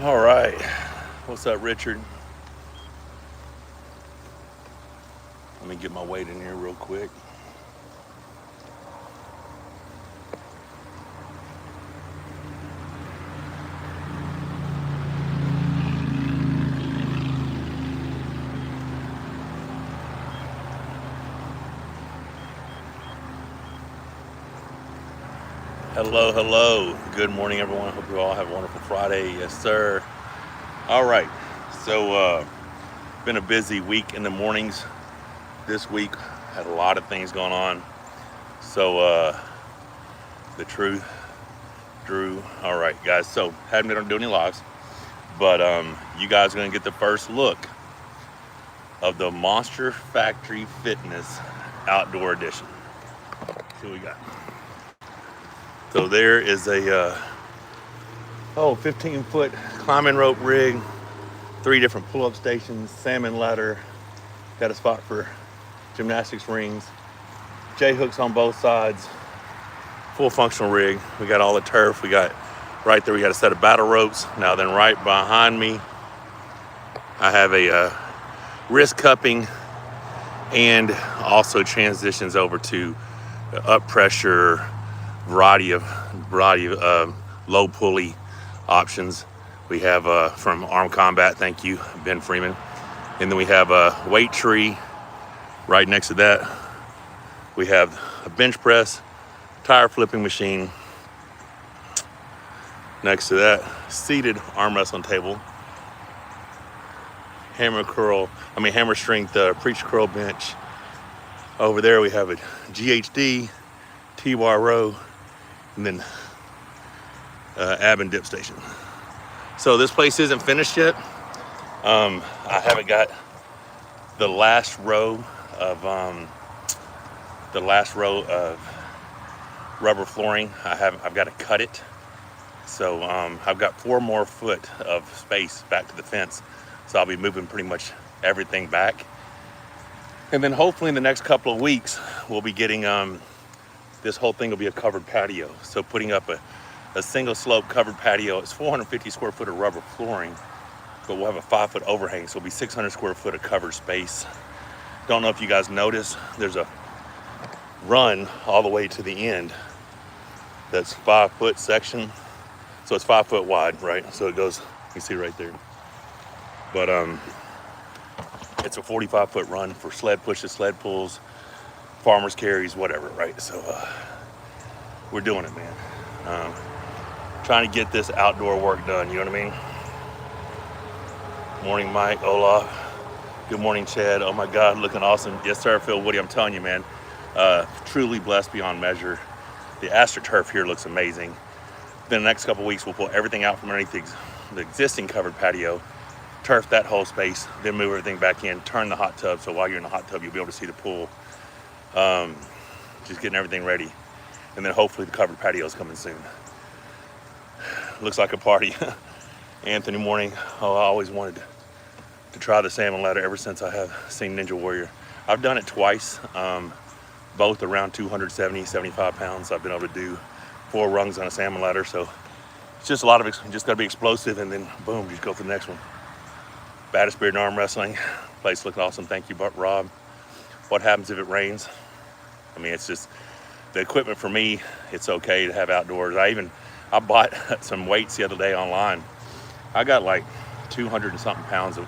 All right. What's up, Richard? Let me get my weight in here real quick. Hello, hello. Good morning, everyone. Hope you all have a wonderful Friday. Yes, sir. All right. So, been a busy week in the mornings this week. Had a lot of things going on. So, the truth, Drew. All right, guys. So, hadn't been doing any lives, but you guys are gonna get the first look of the Monster Factory Fitness Outdoor Edition. See what we got. So there is a 15-foot climbing rope rig, 3 different pull-up stations, salmon ladder, got a spot for gymnastics rings, J hooks on both sides, full functional rig. We got all the turf. We got right there. We got a set of battle ropes. Now then, right behind me, I have a wrist cupping, and also transitions over to up pressure variety of low pulley options. We have from Arm Combat, thank you, Ben Freeman. And then we have a weight tree right next to that. We have a bench press, tire flipping machine. Next to that, seated arm wrestling table. Hammer strength preacher curl bench. Over there we have a GHD, T-bar row, and then ab and dip station. So this place isn't finished yet. I haven't got the last row of rubber flooring. I've got to cut it. So I've got 4 more foot of space back to the fence. So I'll be moving pretty much everything back. And then hopefully in the next couple of weeks, we'll be getting this whole thing will be a covered patio. So putting up a single slope covered patio. It's 450 square foot of rubber flooring, but we'll have a 5-foot overhang. So it'll be 600 square foot of covered space. Don't know if you guys noticed, there's a run all the way to the end. That's 5-foot section. So it's 5 foot wide, right? So it goes, you can see right there. But it's a 45-foot run for sled pushes, sled pulls, farmers carries, whatever, right? So we're doing it, man. Trying to get this outdoor work done, you know what I mean? Morning, Mike, Olaf. Good morning, Chad. Oh my God, looking awesome. Yes, sir, Phil Woody, I'm telling you, man. Truly blessed beyond measure. The AstroTurf here looks amazing. Then the next couple weeks, we'll pull everything out from underneath the existing covered patio, turf that whole space, then move everything back in, turn the hot tub. So while you're in the hot tub, you'll be able to see the pool. Just getting everything ready. And then hopefully the covered patio is coming soon. Looks like a party. Anthony Morning. Oh, I always wanted to try the salmon ladder ever since I have seen Ninja Warrior. I've done it twice, both around 270, 75 pounds. I've been able to do 4 rungs on a salmon ladder. So it's just a lot of it. Just got to be explosive, and then boom, just go for the next one. Baddest beard in arm wrestling. Place looking awesome. Thank you, Rob. What happens if it rains? I mean, it's just the equipment for me. It's okay to have outdoors. I bought some weights the other day online. I got like 200 and something pounds of,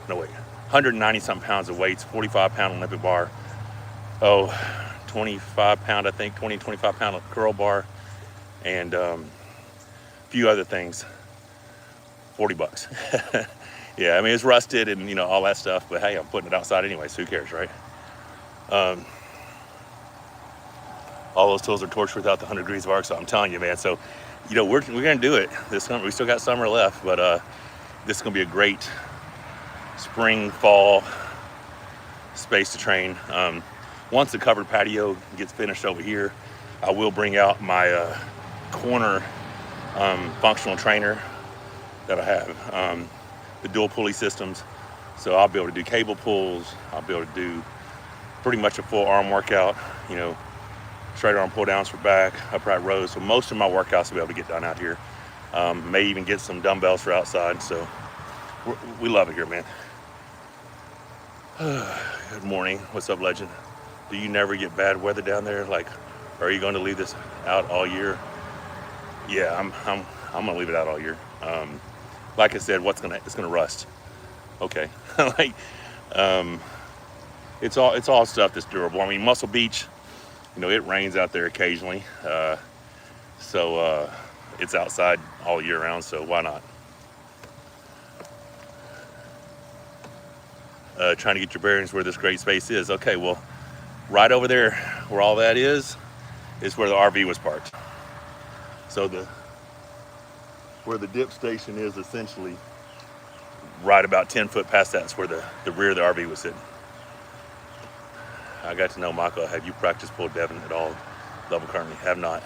190 something pounds of weights, 45-pound Olympic bar. 25 pound, I think, 25 pound curl bar, and a few other things. $40. Yeah, I mean, it's rusted and, all that stuff, but hey, I'm putting it outside anyway, so who cares, right? All those tools are torched without the 100 degrees of arc, so I'm telling you, man. So, we're going to do it this summer. We still got summer left, but this is going to be a great spring, fall space to train. Once the covered patio gets finished over here, I will bring out my corner functional trainer that I have, the dual pulley systems. So I'll be able to do cable pulls. I'll be able to do pretty much a full arm workout, straight arm pull downs for back, upright rows. So most of my workouts will be able to get done out here. May even get some dumbbells for outside. So we love it here, man. Good morning. What's up, legend? Do you never get bad weather down there? Like, are you going to leave this out all year? Yeah, I'm gonna leave it out all year. Like I said, it's gonna rust. Okay, like it's all stuff that's durable. I mean, Muscle Beach, you know, it rains out there occasionally, so it's outside all year round. So why not? Trying to get your bearings where this great space is. Okay, well, right over there, where all that is where the RV was parked. So where the dip station is, essentially right about 10 foot past that's where the rear of the RV was sitting. I got to know Michael. Have you practiced pull Devin at all? Level currently, have not.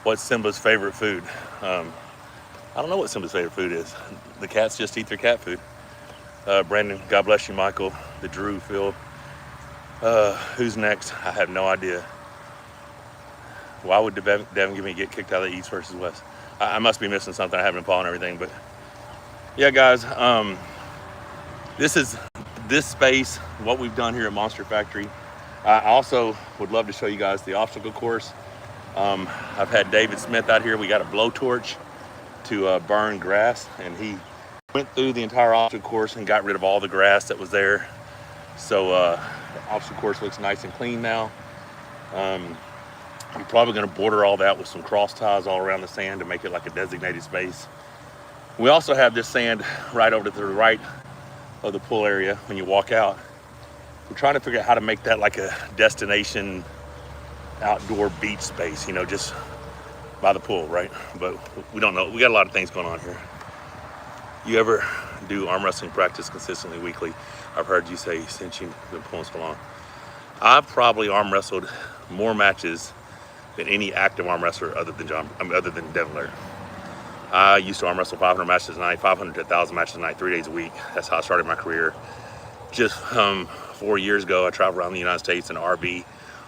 What's Simba's favorite food? I don't know what Simba's favorite food is. The cats just eat their cat food. Brandon, God bless you, Michael. The Drew, Phil. Who's next? I have no idea. Why would Devin give me get kicked out of the East versus West? I must be missing something. I haven't been following everything, but yeah, guys. This space, what we've done here at Monster Factory. I also would love to show you guys the obstacle course. I've had David Smith out here. We got a blowtorch to burn grass, and he went through the entire obstacle course and got rid of all the grass that was there. So the obstacle course looks nice and clean now. I'm probably going to border all that with some cross ties all around the sand to make it like a designated space. We also have this sand right over to the right of the pool area when you walk out. We're trying to figure out how to make that like a destination outdoor beach space, you know, just by the pool, right? But we don't know. We got a lot of things going on here. You ever do arm wrestling practice consistently weekly? I've heard you say since you've been pulling so long. I've probably arm wrestled more matches than any active arm wrestler other than Devin Lair. I used to arm wrestle 500 matches a night, 500 to 1,000 matches a night, 3 days a week. That's how I started my career. Just 4 years ago, I traveled around the United States in an RV,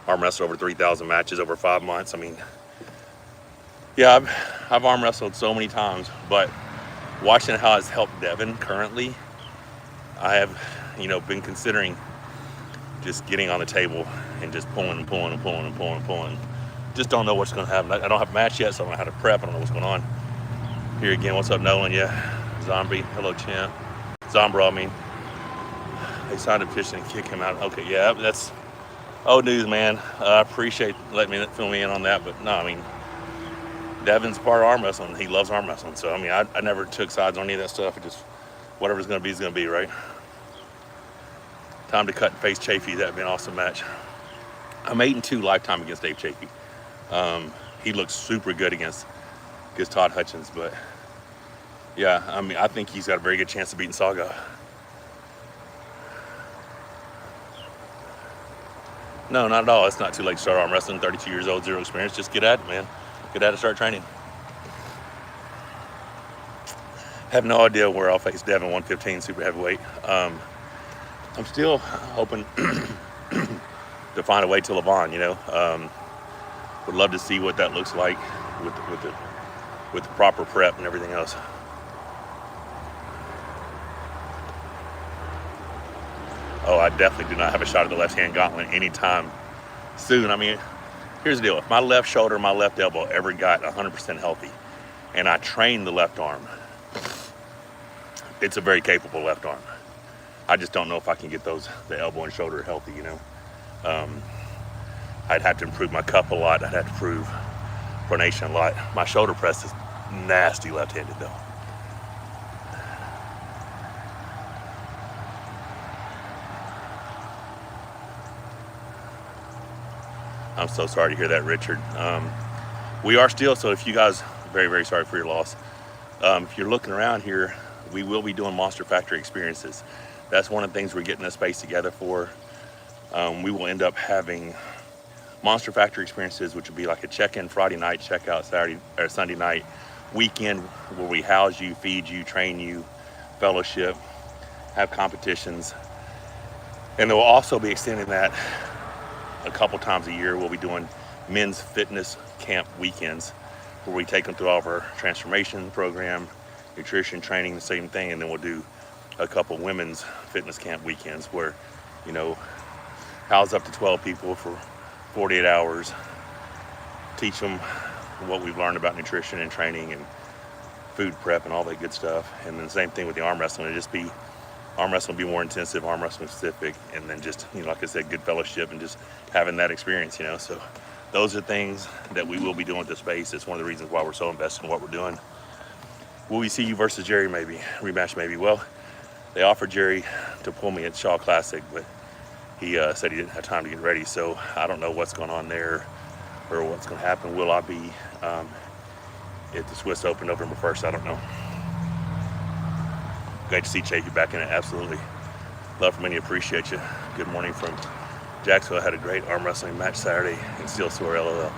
arm wrestled over 3,000 matches over 5 months. I mean, yeah, I've arm wrestled so many times, but watching how it's helped Devin currently, I have, you know, been considering just getting on the table and just pulling and pulling and pulling and pulling and pulling. Just don't know what's going to happen. I don't have a match yet, so I don't know how to prep. I don't know what's going on. Here again, what's up, Nolan? Yeah, Zombie. Hello, champ. Zombro, I mean. They signed a petition to kick him out. Okay, yeah, that's old news, man. I appreciate letting me fill me in on that, but no, I mean, Devin's part of arm wrestling. He loves arm wrestling, so I mean, I never took sides on any of that stuff. It just whatever's going to be is going to be, right? Time to cut and face Chafee. That'd be an awesome match. I'm 8-2 lifetime against Dave Chafee. He looks super good against Todd Hutchins, but yeah, I mean, I think he's got a very good chance of beating Saga. No, not at all. It's not too late to start arm wrestling. 32 years old, 0 experience. Just get at it, man. Get at it, start training. Have no idea where I'll face Devin, 115 super heavyweight. I'm still hoping to find a way to Levon, you know. Would love to see what that looks like with the proper prep and everything else. Oh, I definitely do not have a shot at the left hand gauntlet anytime soon. I mean, here's the deal. If my left shoulder, my left elbow ever got 100% healthy, and I train the left arm, it's a very capable left arm. I just don't know if I can get the elbow and shoulder healthy, you know. I'd have to improve my cup a lot. I'd have to improve pronation a lot. My shoulder press is nasty left-handed though. I'm so sorry to hear that, Richard. We are still, so if you guys, very, very sorry for your loss. If you're looking around here, we will be doing Monster Factory experiences. That's one of the things we're getting this space together for. We will end up having Monster Factory experiences, which would be like a check-in Friday night, check-out Saturday or Sunday night, weekend where we house you, feed you, train you, fellowship, have competitions. And then we'll also be extending that a couple times a year. We'll be doing men's fitness camp weekends where we take them through all of our transformation program, nutrition training, the same thing, and then we'll do a couple women's fitness camp weekends where, you know, house up to 12 people for 48 hours, teach them what we've learned about nutrition and training and food prep and all that good stuff. And then the same thing with the arm wrestling. It'll just be, arm wrestling will be more intensive, arm wrestling specific, and then just, you know, like I said, good fellowship and just having that experience, you know. So those are things that we will be doing with this space. It's one of the reasons why we're so invested in what we're doing. Will we see you versus Jerry maybe? Rematch maybe? Well, they offered Jerry to pull me at Shaw Classic, but he said he didn't have time to get ready. So I don't know what's going on there or what's going to happen. Will I be at the Swiss Open November 1st? I don't know. Great to see Chafee back in it. Absolutely. Love from many. Appreciate you. Good morning from Jacksonville. Had a great arm wrestling match Saturday and still sore, LOL.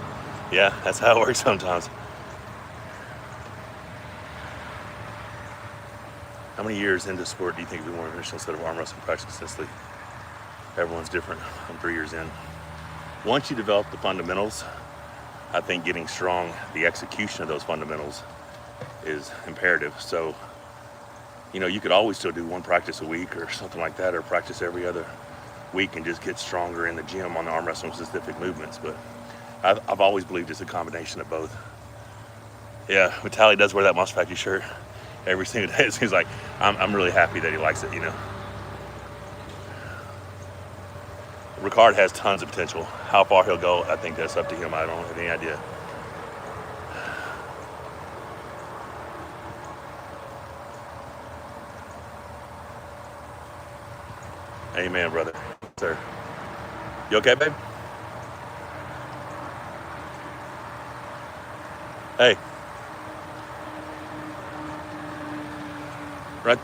Yeah, that's how it works sometimes. How many years into sport do you think it'd be more efficient instead of arm wrestling practice consistently? Everyone's different. I'm 3 years in. Once you develop the fundamentals, I think getting strong, the execution of those fundamentals is imperative. So, you know, you could always still do one practice a week or something like that, or practice every other week and just get stronger in the gym on the arm wrestling specific movements. But I've always believed it's a combination of both. Yeah, Vitaly does wear that Monster Factory shirt every single day. It seems like I'm really happy that he likes it, you know. Ricard has tons of potential. How far he'll go, I think that's up to him. I don't have any idea. Amen, brother. Sir. You okay, babe? Hey. Right.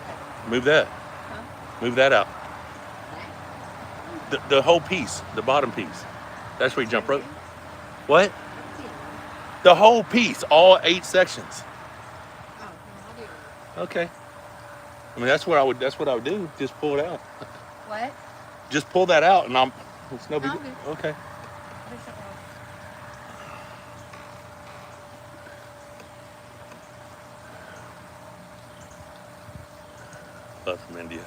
Move that. Huh? Move that out. The whole piece, the bottom piece. That's where you jump rope. What? The whole piece, all 8 sections. Oh, I'll do it. Okay. I mean, that's what I would do. Just pull it out. What? Just pull that out and it's no big No, deal. I'm Okay. There's something else. Love from India.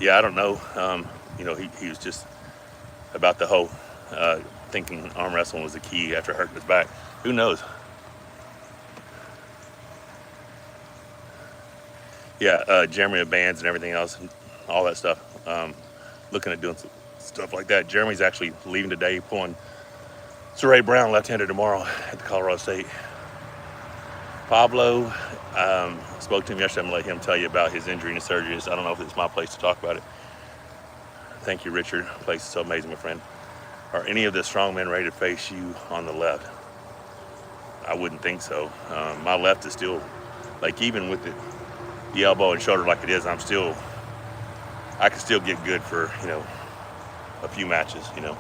Yeah, I don't know. You know, he was just about the whole thinking arm wrestling was the key after hurting his back. Who knows? Yeah, Jeremy of bands and everything else, and all that stuff. Looking at doing some stuff like that. Jeremy's actually leaving today, pulling Saray Brown left-handed tomorrow at the Colorado State. Pablo, spoke to him yesterday. I'm gonna let him tell you about his injury and his surgeries. I don't know if it's my place to talk about it. Thank you, Richard. The place is so amazing, my friend. Are any of the strongmen ready to face you on the left? I wouldn't think so. My left is still, like, even with the elbow and shoulder like it is, I can still get good for, you know, a few matches, you know.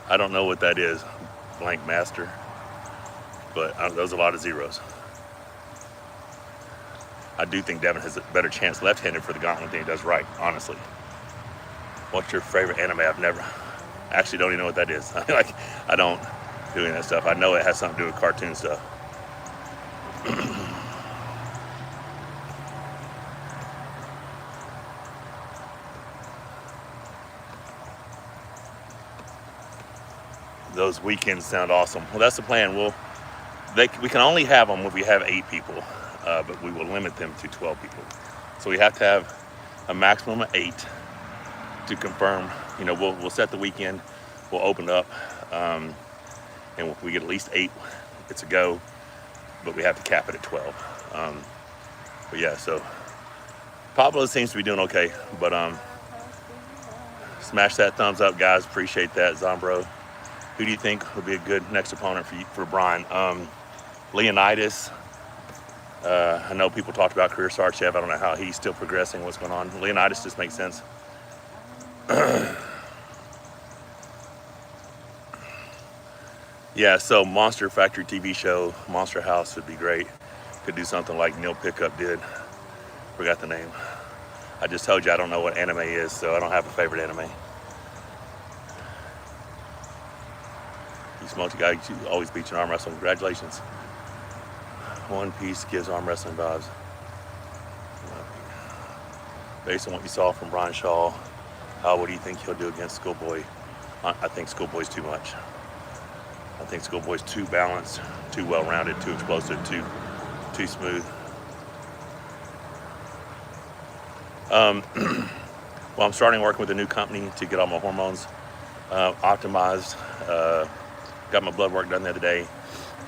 I don't know what that is, blank master, but those are a lot of zeros. I do think Devin has a better chance left-handed for the gauntlet than he does right, honestly. What's your favorite anime? Actually don't even know what that is. Like, I don't do any of that stuff. I know it has something to do with cartoon stuff. Those weekends sound awesome. Well, that's the plan. We can only have them if we have 8 people, but we will limit them to 12 people. So we have to have a maximum of 8 to confirm. You know, we'll set the weekend, we'll open up, and if we get at least 8, it's a go, but we have to cap it at 12. But yeah, so Pablo seems to be doing okay, but smash that thumbs up, guys. Appreciate that, Zombro. Who do you think would be a good next opponent for Brian? Leonidas. I know people talked about career Sarchev. I don't know how he's still progressing, what's going on. Leonidas just makes sense. Yeah, so Monster Factory TV show, Monster House would be great. Could do something like Neil Pickup did. Forgot the name. I just told you I don't know what anime is, so I don't have a favorite anime. You smoked a guy who always beats in arm wrestling. Congratulations. One Piece gives arm wrestling vibes. Based on what you saw from Brian Shaw, what do you think he'll do against Schoolboy? I think Schoolboy's too much. I think Schoolboy's too balanced, too well-rounded, too explosive, too smooth. Well, I'm starting working with a new company to get all my hormones optimized. Got my blood work done the other day,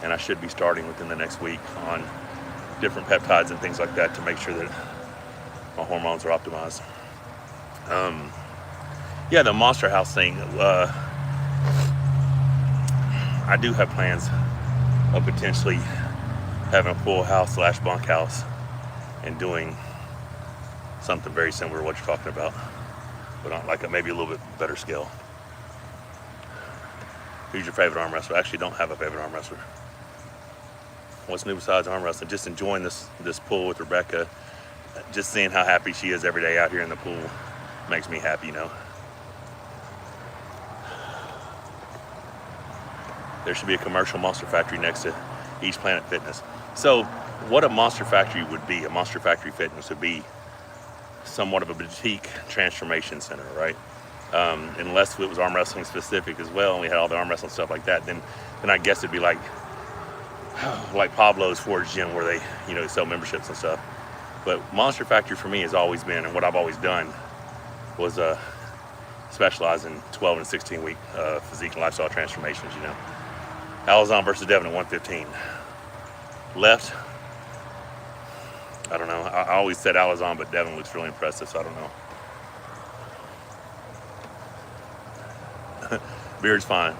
and I should be starting within the next week on different peptides and things like that to make sure that my hormones are optimized. Yeah, the Monster House thing. I do have plans of potentially having a full house / bunkhouse and doing something very similar to what you're talking about, but on like maybe a little bit better scale. Who's your favorite arm wrestler? I actually don't have a favorite arm wrestler. What's new besides arm wrestling? Just enjoying this pool with Rebecca. Just seeing how happy she is every day out here in the pool makes me happy, you know. There should be a commercial Monster Factory next to each Planet Fitness. So what a Monster Factory would be, a Monster Factory Fitness would be somewhat of a boutique transformation center, right? Unless it was arm wrestling specific as well, and we had all the arm wrestling stuff like that, then I guess it'd be like Pablo's Forge Gym where they, you know, sell memberships and stuff. But Monster Factory for me has always been, and what I've always done was specialize in 12 and 16 week physique and lifestyle transformations, you know. Alazan versus Devin at 115. Left, I don't know. I always said Alazan, but Devin looks really impressive, so I don't know. Beard's fine.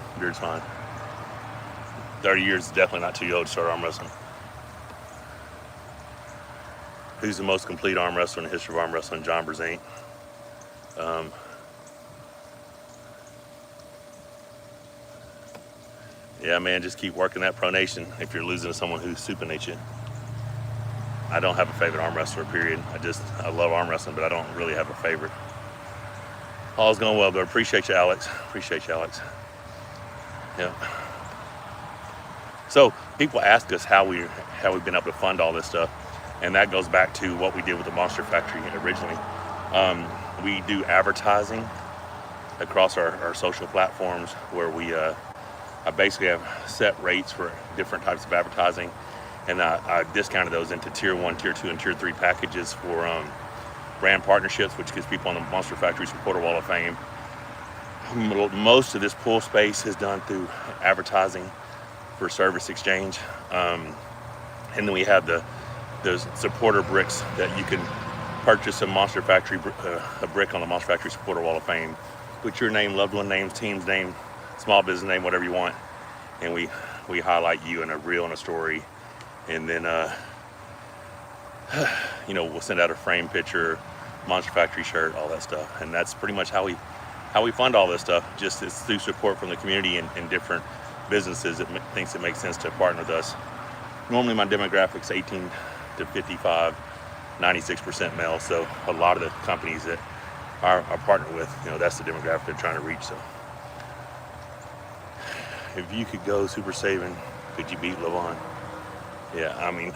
30 years is definitely not too old to start arm wrestling. Who's the most complete arm wrestler in the history of arm wrestling? John Brzezinski. Yeah, man, just keep working that pronation if you're losing to someone who supinates you. I don't have a favorite arm wrestler, period. I love arm wrestling, but I don't really have a favorite. All's going well, but appreciate you, Alex. Yeah. So people ask us how we've been able to fund all this stuff, and that goes back to what we did with the Monster Factory originally. We do advertising across our social platforms where I basically have set rates for different types of advertising, and I discounted those into tier 1, tier 2, and tier 3 packages for brand partnerships, which gets people on the Monster Factory Supporter Wall of Fame. Most of this pool space is done through advertising for service exchange, and then we have those supporter bricks that you can purchase a Monster Factory a brick on the Monster Factory Supporter Wall of Fame. Put your name, loved one names, team's name, small business name, whatever you want, and we highlight you in a reel and a story, and then you know, we'll send out a frame picture, Monster Factory shirt, all that stuff, and that's pretty much how we fund all this stuff. Just it's through support from the community and different businesses that thinks it makes sense to partner with us. Normally my demographic's 18 to 55, 96% male, so a lot of the companies that are partnered with, you know, that's the demographic they're trying to reach. So if you could go super saving, could you beat Levon? Yeah, I mean,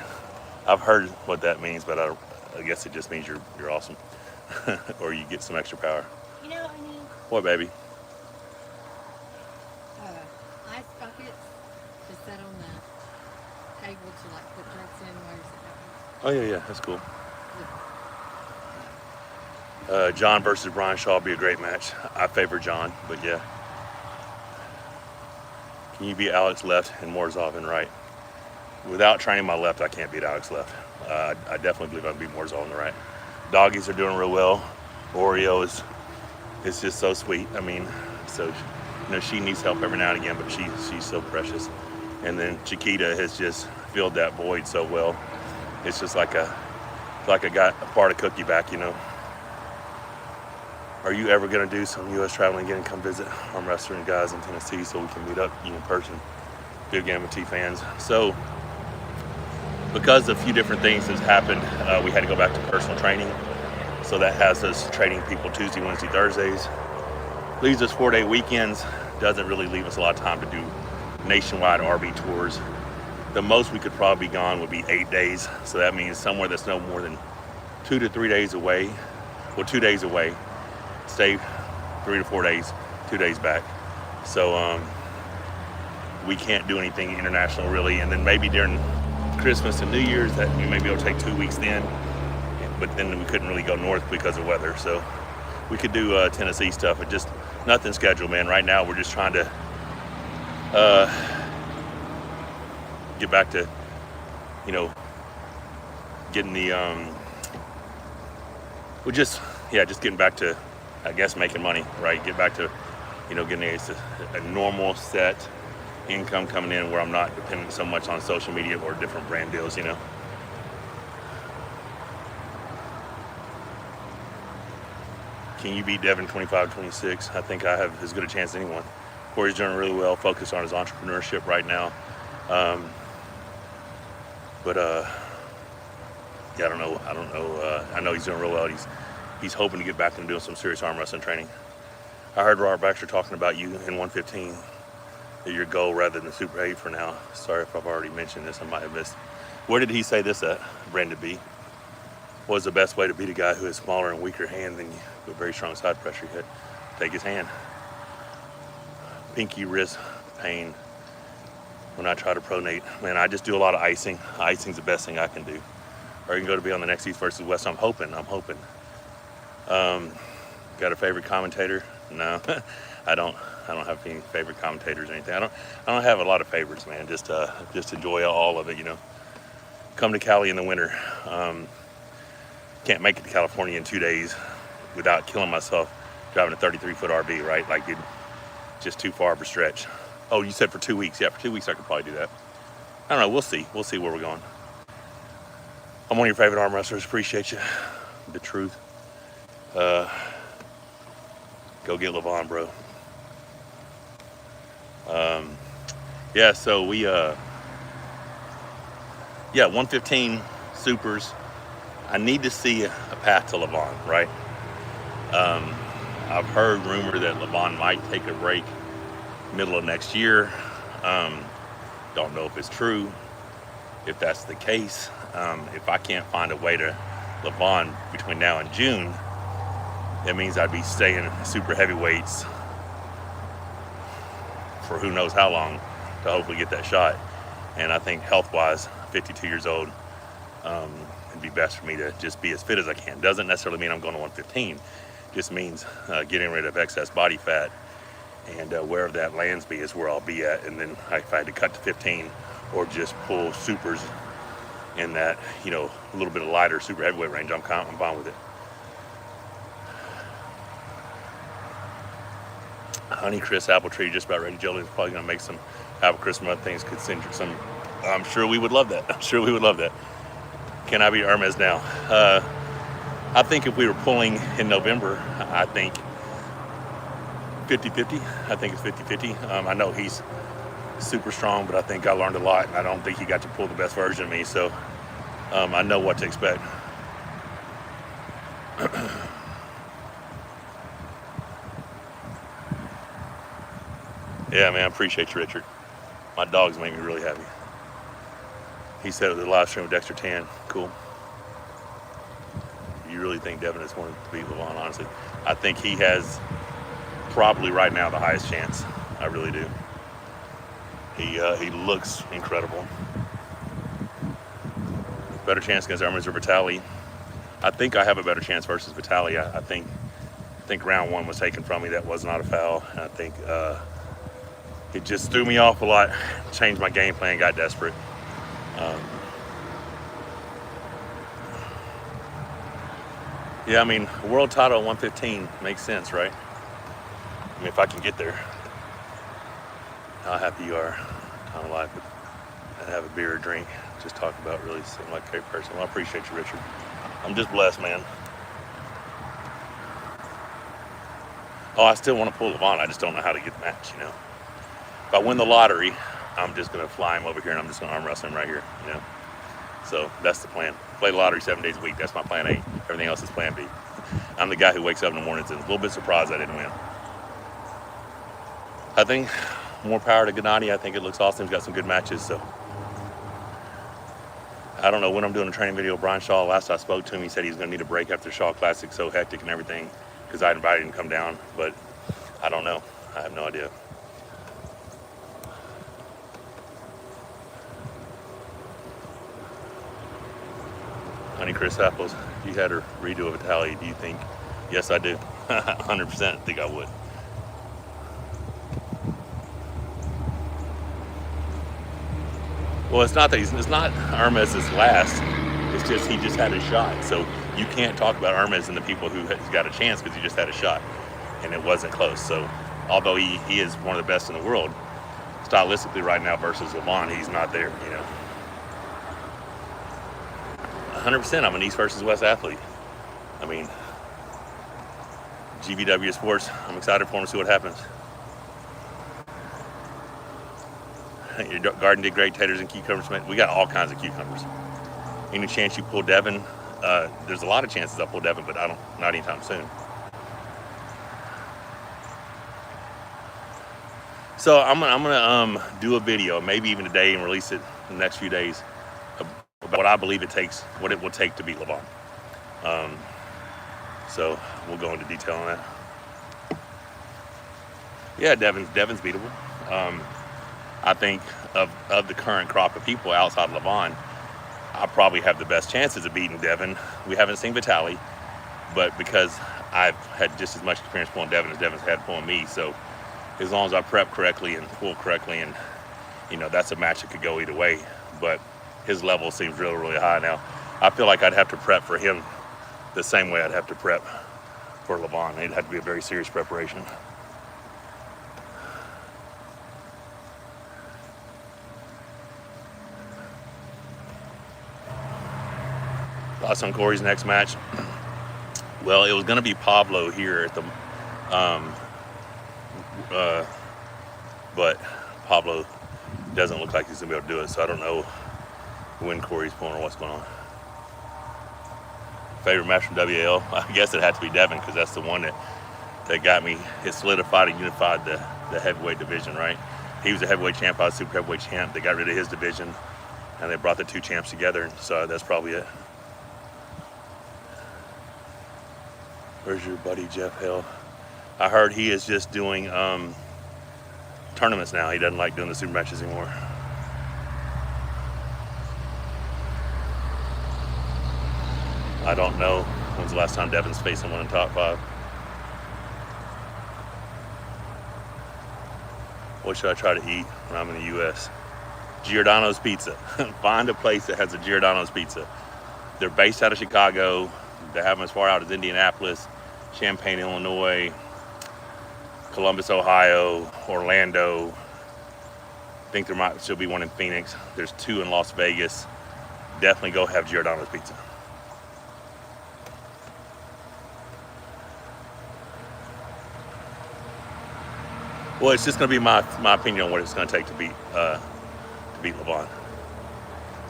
I've heard what that means, but I guess it just means you're awesome. Or you get some extra power. You know, I mean, What, baby? ice buckets to set on the table to like put drinks in while you're sitting Oh yeah, that's cool. John versus Brian Shaw would be a great match. I favor John, but yeah. Can you beat Alex left and Morzov in right? Without training my left, I can't beat Alex left. I definitely believe I can beat Morzov in the right. Doggies are doing real well. Oreo is just so sweet. I mean, so, you know, she needs help every now and again, but she's so precious. And then Chiquita has just filled that void so well. It's just like I got a part of Cookie back, you know. Are you ever gonna do some U.S. traveling again and come visit arm wrestling guys in Tennessee so we can meet up in person? Big Game of Tea fans. So, because a few different things has happened, we had to go back to personal training. So that has us training people Tuesday, Wednesday, Thursdays. Leaves us 4-day weekends. Doesn't really leave us a lot of time to do nationwide RV tours. The most we could probably be gone would be 8 days. So that means somewhere that's no more than 2 to 3 days away, well, 2 days away, stay 3 to 4 days, 2 days back. So we can't do anything international really. And then maybe during Christmas and New Year's that we may be able to take 2 weeks then, but then we couldn't really go north because of weather. So we could do Tennessee stuff, but just nothing scheduled, man. Right now we're just trying to get back to, you know, getting the just getting back to, I guess, making money, right? Get back to, you know, getting a normal set income coming in where I'm not dependent so much on social media or different brand deals, you know. Can you beat Devin 25-26? I think I have as good a chance as anyone. Corey's doing really well, focused on his entrepreneurship right now. Yeah, I don't know. I know he's doing real well. He's hoping to get back into doing some serious arm wrestling training. I heard Robert Baxter talking about you in 115, that your goal rather than Super 8 for now. Sorry if I've already mentioned this, I might have missed. Where did he say this at, Brandon B? What is the best way to beat a guy who has smaller and weaker hand than you, with very strong side pressure hit? Take his hand. Pinky wrist pain when I try to pronate. Man, I just do a lot of icing. Icing's the best thing I can do. Or you can go to be on the next East versus West. I'm hoping. Got a favorite commentator? No, I don't have any favorite commentators or anything. I don't have a lot of favorites, man. Just enjoy all of it, you know. Come to Cali in the winter. Can't make it to California in 2 days without killing myself driving a 33-foot RV, right? Like, it's just too far of a stretch. Oh, you said for 2 weeks. Yeah, for 2 weeks I could probably do that. I don't know. We'll see. We'll see where we're going. I'm one of your favorite arm wrestlers. Appreciate you. The truth. Go get Levon, bro. Yeah, so we 115 supers. I need to see a path to Levon, right? I've heard rumor that Levon might take a break middle of next year. Don't know if it's true. If that's the case, if I can't find a way to Levon between now and June, that means I'd be staying super heavyweights for who knows how long to hopefully get that shot. And I think health-wise, 52 years old, it'd be best for me to just be as fit as I can. Doesn't necessarily mean I'm going to 115. Just means getting rid of excess body fat, and wherever that lands me is where I'll be at. And then if I had to cut to 15 or just pull supers in that, you know, a little bit of lighter super heavyweight range, I'm fine with it. Honey Chris apple tree just about ready. Jolie's probably gonna make some apple crisp and other things. Could send you some. I'm sure we would love that. Can I be Hermes now? I think if we were pulling in November, I think 50-50. I think it's 50-50. I know he's super strong, but I think I learned a lot, and I don't think he got to pull the best version of me. So I know what to expect. Yeah, man, I appreciate you, Richard. My dogs make me really happy. He said it was a live stream with Dexter Tan. Cool. You really think Devin is going to beat Levon, honestly? I think he has probably right now the highest chance. I really do. He looks incredible. Better chance against Hermes or Vitali. I think I have a better chance versus Vitali. I think round one was taken from me. That was not a foul. I think it just threw me off a lot. Changed my game plan. Got desperate. Yeah, I mean, world title at 115 makes sense, right? I mean, if I can get there. How happy you are. Kind of like it. And have a beer or drink. Just talk about really seem like a great person. Well, I appreciate you, Richard. I'm just blessed, man. Oh, I still want to pull Levon. I just don't know how to get the match, you know. If I win the lottery, I'm just going to fly him over here and I'm just going to arm wrestle him right here, you know. So that's the plan. Play the lottery 7 days a week. That's my plan A. Everything else is plan B. I'm the guy who wakes up in the mornings and is a little bit surprised I didn't win. I think more power to Gennady. I think it looks awesome. He's got some good matches. So I don't know when I'm doing a training video. Brian Shaw, last I spoke to him, he said he's going to need a break after Shaw Classic, so hectic and everything, because I invited him to come down. But I don't know. I have no idea. Honey Chris Apples, if you had her redo a Vitaly, do you think? Yes, I do. 100% think I would. Well, it's not that it's not Hermes's last. It's just he just had a shot. So you can't talk about Hermes and the people who has got a chance because he just had a shot and it wasn't close. So although he is one of the best in the world, stylistically right now versus Lavon, he's not there, you know. 100%, I'm an East versus West athlete. I mean, GVW Sports, I'm excited for him to see what happens. Your garden did great, taters and cucumbers. We got all kinds of cucumbers. Any chance you pull Devin? There's a lot of chances I'll pull Devin, but not anytime soon. So I'm gonna do a video, maybe even today, and release it in the next few days about what I believe it takes, what it will take to beat Lavon. So we'll go into detail on that. Yeah, Devin's beatable. I think of the current crop of people outside of Lavon, I probably have the best chances of beating Devin. We haven't seen Vitaly, but because I've had just as much experience pulling Devin as Devin's had pulling me, so as long as I prep correctly and pull correctly, and you know, that's a match that could go either way. But his level seems really, really high now. I feel like I'd have to prep for him the same way I'd have to prep for Lavon. It'd have to be a very serious preparation. Thoughts on Corey's next match? Well, it was going to be Pablo here at the, but Pablo doesn't look like he's going to be able to do it, so I don't know when Corey's pulling or what's going on. Favorite match from WL? I guess it had to be Devin, because that's the one that got me. It solidified and unified the heavyweight division, right? He was a heavyweight champ, I was super heavyweight champ. They got rid of his division, and they brought the two champs together, so that's probably it. Where's your buddy Jeff Hill? I heard he is just doing tournaments now. He doesn't like doing the super matches anymore. I don't know when's the last time Devin's faced someone in top 5. What should I try to eat when I'm in the U.S.? Giordano's Pizza. Find a place that has a Giordano's Pizza. They're based out of Chicago. They have them as far out as Indianapolis, Champaign, Illinois, Columbus, Ohio, Orlando. I think there might still be one in Phoenix. There's 2 in Las Vegas. Definitely go have Giordano's Pizza. Well, it's just going to be my opinion on what it's going to take to beat Lavon.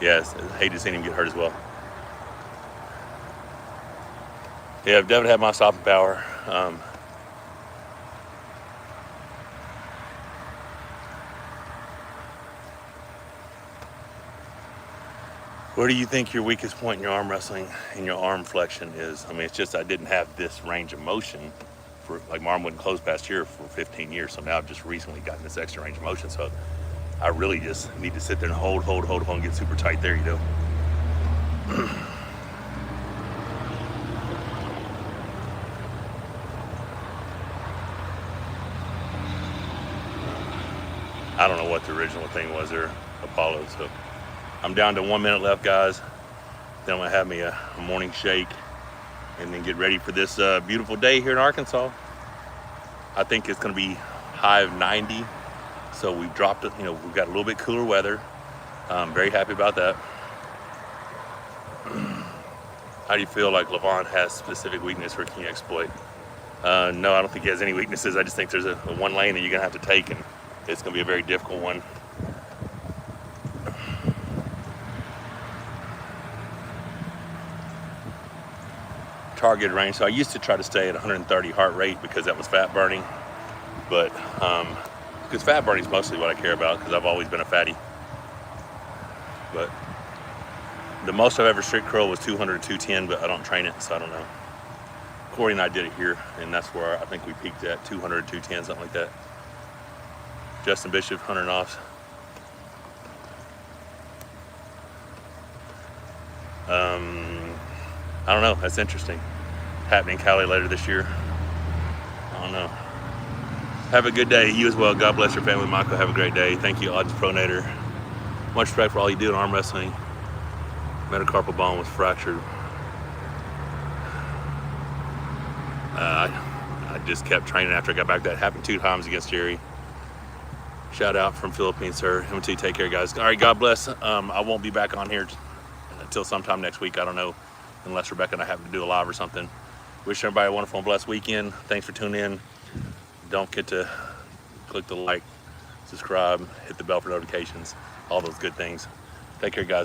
Yes, I hate to see him get hurt as well. Yeah, if Devin had my stopping power, where do you think your weakest point in your arm wrestling and your arm flexion is? I mean, it's just I didn't have this range of motion for, like, my arm wouldn't close past here for 15 years, so now I've just recently gotten this extra range of motion, so I really just need to sit there and hold, and get super tight there, you know. I don't know what the original thing was there, Apollo. So I'm down to 1 minute left, guys. Then I'm gonna have me a morning shake and then get ready for this beautiful day here in Arkansas. I think it's gonna be high of 90. So we've dropped it, you know, we've got a little bit cooler weather. I'm very happy about that. How do you feel like Lavon has specific weakness where can you exploit? No, I don't think he has any weaknesses. I just think there's a one lane that you're gonna have to take, and it's going to be a very difficult one. Target range. So I used to try to stay at 130 heart rate because that was fat burning. But Because fat burning is mostly what I care about, because I've always been a fatty. But the most I've ever strict curl was 200 to 210, but I don't train it, so I don't know. Corey and I did it here, and that's where I think we peaked at 200, 210, something like that. Justin Bishop, 100 offs. I don't know. That's interesting. Happening in Cali later this year. I don't know. Have a good day. You as well. God bless your family, Michael. Have a great day. Thank you, Odds Pronator. Much respect for all you do in arm wrestling. Metacarpal bone was fractured. I just kept training after I got back. That happened 2 times against Jerry. Shout out from Philippines, sir. MT, take care, guys. All right, God bless. I won't be back on here until sometime next week. I don't know, unless Rebecca and I happen to do a live or something. Wish everybody a wonderful and blessed weekend. Thanks for tuning in. Don't forget to click the like, subscribe, hit the bell for notifications, all those good things. Take care, guys.